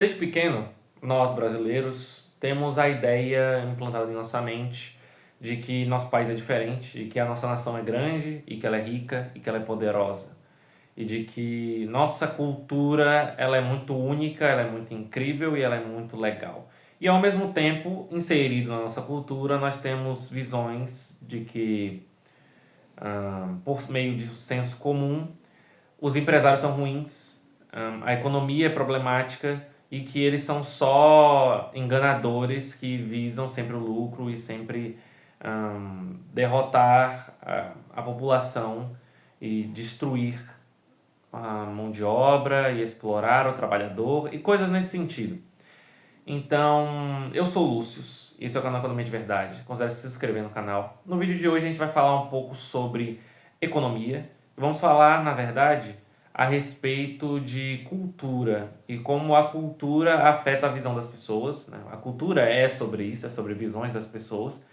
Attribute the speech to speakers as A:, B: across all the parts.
A: Desde pequeno, nós brasileiros temos a ideia implantada em nossa mente de que nosso país é diferente, e que a nossa nação é grande, e que ela é rica, e que ela é poderosa. E de que nossa cultura ela é muito única, ela é muito incrível e ela é muito legal. E ao mesmo tempo, inserido na nossa cultura, nós temos visões de que, por meio de senso comum, os empresários são ruins, a economia é problemática e que eles são só enganadores que visam sempre o lucro e sempre derrotar a população e destruir a mão de obra e explorar o trabalhador e coisas nesse sentido. Então, eu sou o Lúcio, esse é o canal Economia de Verdade. Considere se inscrever no canal. No vídeo de hoje a gente vai falar um pouco sobre economia. Vamos falar, na verdade, a respeito de cultura e como a cultura afeta a visão das pessoas, né? A cultura é sobre isso, é sobre visões das pessoas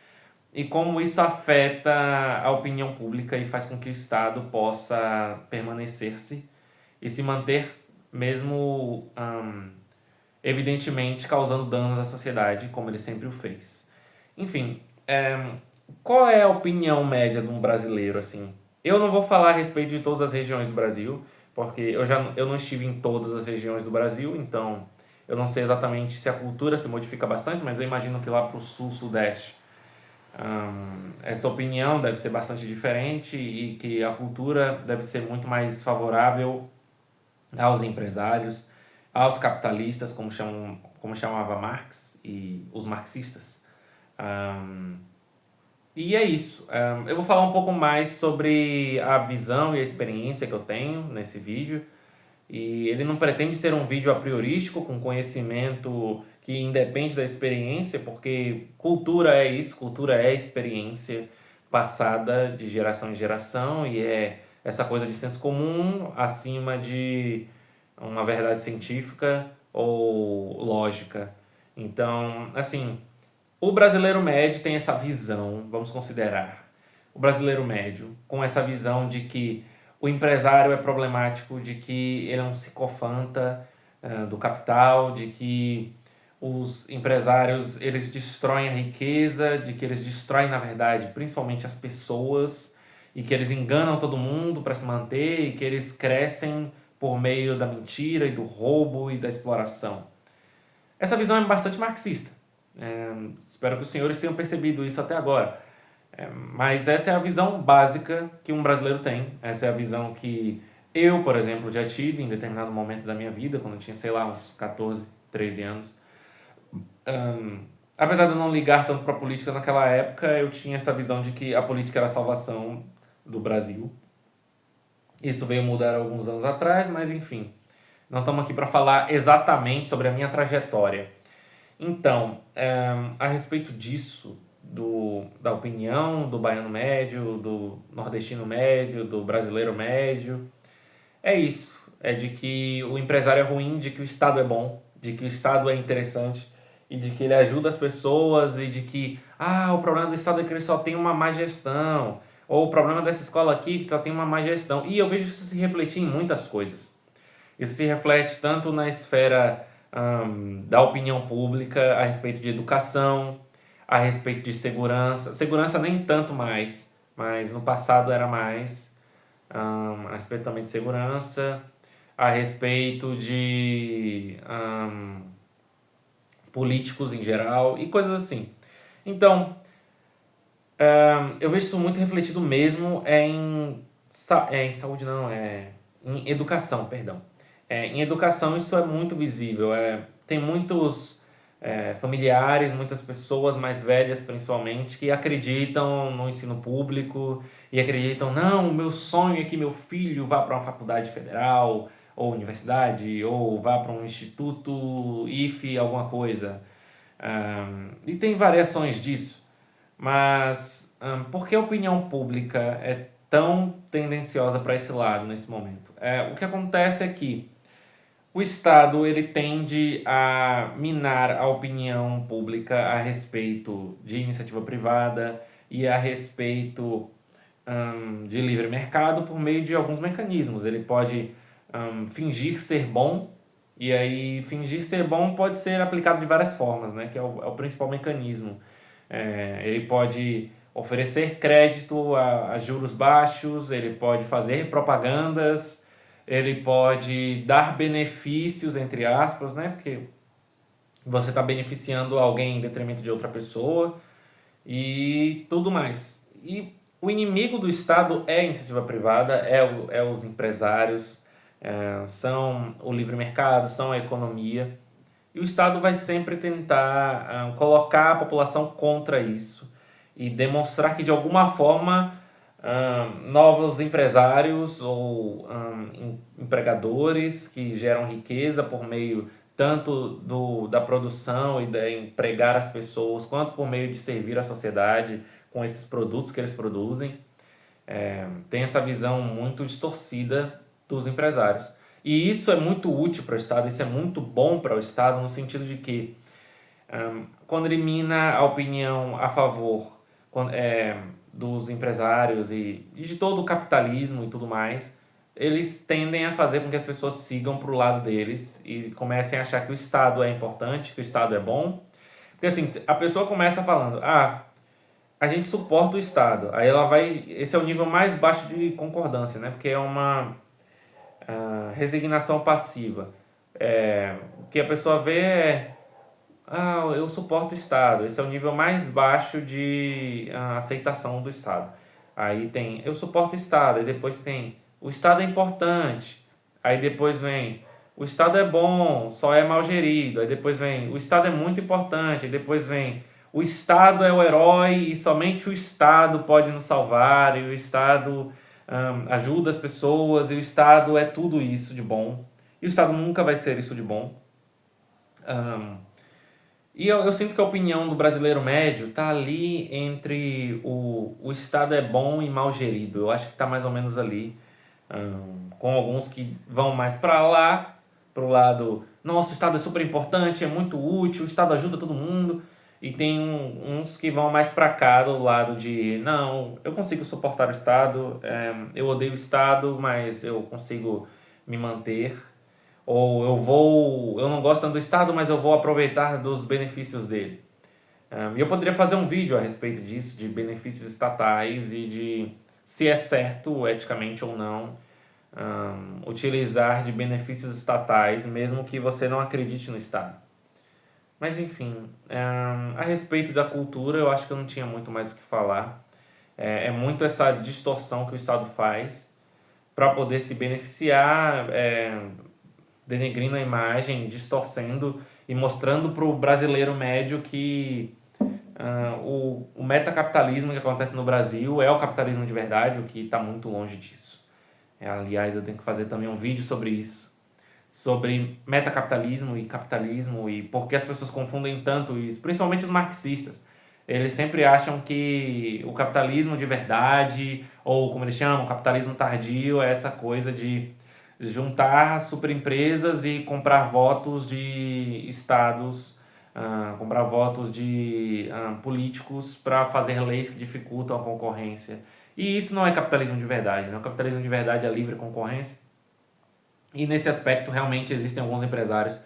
A: e como isso afeta a opinião pública e faz com que o Estado possa permanecer-se e se manter mesmo evidentemente causando danos à sociedade, como ele sempre o fez. Enfim, qual é a opinião média de um brasileiro, assim? Eu não vou falar a respeito de todas as regiões do Brasil, porque eu não estive em todas as regiões do Brasil, então eu não sei exatamente se a cultura se modifica bastante, mas eu imagino que lá para o sul, sudeste, essa opinião deve ser bastante diferente e que a cultura deve ser muito mais favorável aos empresários, aos capitalistas, como chamava Marx e os marxistas. E é isso. Eu vou falar um pouco mais sobre a visão e a experiência que eu tenho nesse vídeo. E ele não pretende ser um vídeo a priorístico, com conhecimento que independe da experiência, porque cultura é isso, cultura é experiência passada de geração em geração e é essa coisa de senso comum acima de uma verdade científica ou lógica. Então, assim, o brasileiro médio tem essa visão, vamos considerar, o brasileiro médio com essa visão de que o empresário é problemático, de que ele é um psicofanta do capital, de que os empresários eles destroem a riqueza, de que eles destroem, na verdade, principalmente as pessoas, e que eles enganam todo mundo para se manter, e que eles crescem por meio da mentira e do roubo e da exploração. Essa visão é bastante marxista. Espero que os senhores tenham percebido isso até agora. Mas essa é a visão básica que um brasileiro tem. Essa é a visão que eu, por exemplo, já tive em determinado momento da minha vida, quando eu tinha, sei lá, uns 14, 13 anos. Apesar de eu não ligar tanto para a política naquela época, eu tinha essa visão de que a política era a salvação do Brasil. Isso veio mudar alguns anos atrás, mas enfim. Não estamos aqui para falar exatamente sobre a minha trajetória. Então, a respeito disso, da opinião do baiano médio, do nordestino médio, do brasileiro médio, é isso. É de que o empresário é ruim, de que o Estado é bom, de que o Estado é interessante e de que ele ajuda as pessoas e de que o problema do Estado é que ele só tem uma má gestão, ou o problema dessa escola aqui é que só tem uma má gestão. E eu vejo isso se refletir em muitas coisas. Isso se reflete tanto na esfera da opinião pública a respeito de educação, a respeito de segurança. Segurança nem tanto mais, mas no passado era mais. A respeito também de segurança, a respeito de políticos em geral e coisas assim. Então, eu vejo isso muito refletido mesmo em saúde, não, em educação, perdão. Em educação isso é muito visível. Tem muitos familiares, muitas pessoas mais velhas principalmente, que acreditam no ensino público e acreditam, não, o meu sonho é que meu filho vá para uma faculdade federal ou universidade ou vá para um instituto IFE, alguma coisa. E tem variações disso, mas por que a opinião pública é tão tendenciosa para esse lado nesse momento? O que acontece é que o Estado ele tende a minar a opinião pública a respeito de iniciativa privada e a respeito de livre mercado por meio de alguns mecanismos. Ele pode fingir ser bom E aí, fingir ser bom pode ser aplicado de várias formas, né? Que é o principal mecanismo. Ele pode oferecer crédito a juros baixos, ele pode fazer propagandas, ele pode dar benefícios, entre aspas, né? Porque você está beneficiando alguém em detrimento de outra pessoa e tudo mais. E o inimigo do Estado é a iniciativa privada, é os empresários, são o livre mercado, são a economia. E o Estado vai sempre tentar colocar a população contra isso e demonstrar que, de alguma forma, novos empresários ou empregadores que geram riqueza por meio tanto da produção e de empregar as pessoas, quanto por meio de servir a sociedade com esses produtos que eles produzem, tem essa visão muito distorcida dos empresários. E isso é muito útil para o Estado, isso é muito bom para o Estado, no sentido de que, quando elimina a opinião a favor dos empresários e de todo o capitalismo e tudo mais, eles tendem a fazer com que as pessoas sigam para o lado deles e comecem a achar que o Estado é importante, que o Estado é bom. Porque assim, a pessoa começa falando, a gente suporta o Estado. Aí ela vai. Esse é o nível mais baixo de concordância, né? Porque é uma resignação passiva. O que a pessoa vê é. Eu suporto o Estado. Esse é o nível mais baixo de aceitação do Estado. Aí tem, eu suporto o Estado. Aí depois tem, o Estado é importante. Aí depois vem, o Estado é bom, só é mal gerido. Aí depois vem, o Estado é muito importante. Aí depois vem, o Estado é o herói e somente o Estado pode nos salvar. E o Estado ajuda as pessoas. E o Estado é tudo isso de bom. E o Estado nunca vai ser isso de bom. E eu sinto que a opinião do brasileiro médio tá ali entre o Estado é bom e mal gerido. Eu acho que tá mais ou menos ali. Com alguns que vão mais para lá, pro lado, nossa, o Estado é super importante, é muito útil, o Estado ajuda todo mundo. E tem uns que vão mais para cá, do lado de, não, eu consigo suportar o Estado, eu odeio o Estado, mas eu consigo me manter. Ou eu não gosto tanto do Estado, mas eu vou aproveitar dos benefícios dele. E eu poderia fazer um vídeo a respeito disso, de benefícios estatais e de se é certo, eticamente ou não, utilizar de benefícios estatais, mesmo que você não acredite no Estado. Mas enfim, a respeito da cultura, eu acho que eu não tinha muito mais o que falar. É muito essa distorção que o Estado faz para poder se beneficiar, denegrindo a imagem, distorcendo e mostrando para o brasileiro médio que o metacapitalismo que acontece no Brasil é o capitalismo de verdade, o que está muito longe disso. Aliás, eu tenho que fazer também um vídeo sobre isso, sobre metacapitalismo e capitalismo e por que as pessoas confundem tanto isso, principalmente os marxistas. Eles sempre acham que o capitalismo de verdade, ou como eles chamam, o capitalismo tardio, é essa coisa de juntar superempresas e comprar votos de estados, comprar votos de políticos para fazer leis que dificultam a concorrência. E isso não é capitalismo de verdade, né? O capitalismo de verdade é a livre concorrência. E nesse aspecto, realmente, existem alguns empresários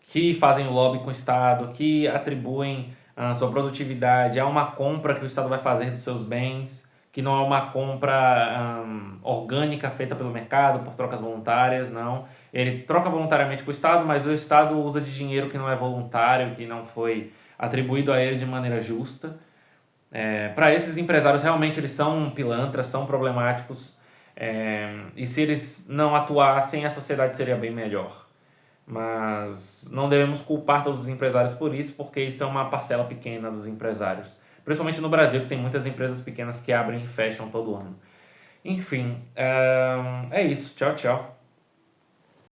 A: que fazem lobby com o Estado, que atribuem a sua produtividade a uma compra que o Estado vai fazer dos seus bens, que não é uma compra orgânica feita pelo mercado por trocas voluntárias, não. Ele troca voluntariamente com o Estado, mas o Estado usa de dinheiro que não é voluntário, que não foi atribuído a ele de maneira justa. Para esses empresários, realmente, eles são pilantras, são problemáticos, e se eles não atuassem, a sociedade seria bem melhor. Mas não devemos culpar todos os empresários por isso, porque isso é uma parcela pequena dos empresários. Principalmente no Brasil, que tem muitas empresas pequenas que abrem e fecham todo ano. Enfim, é isso. Tchau, tchau.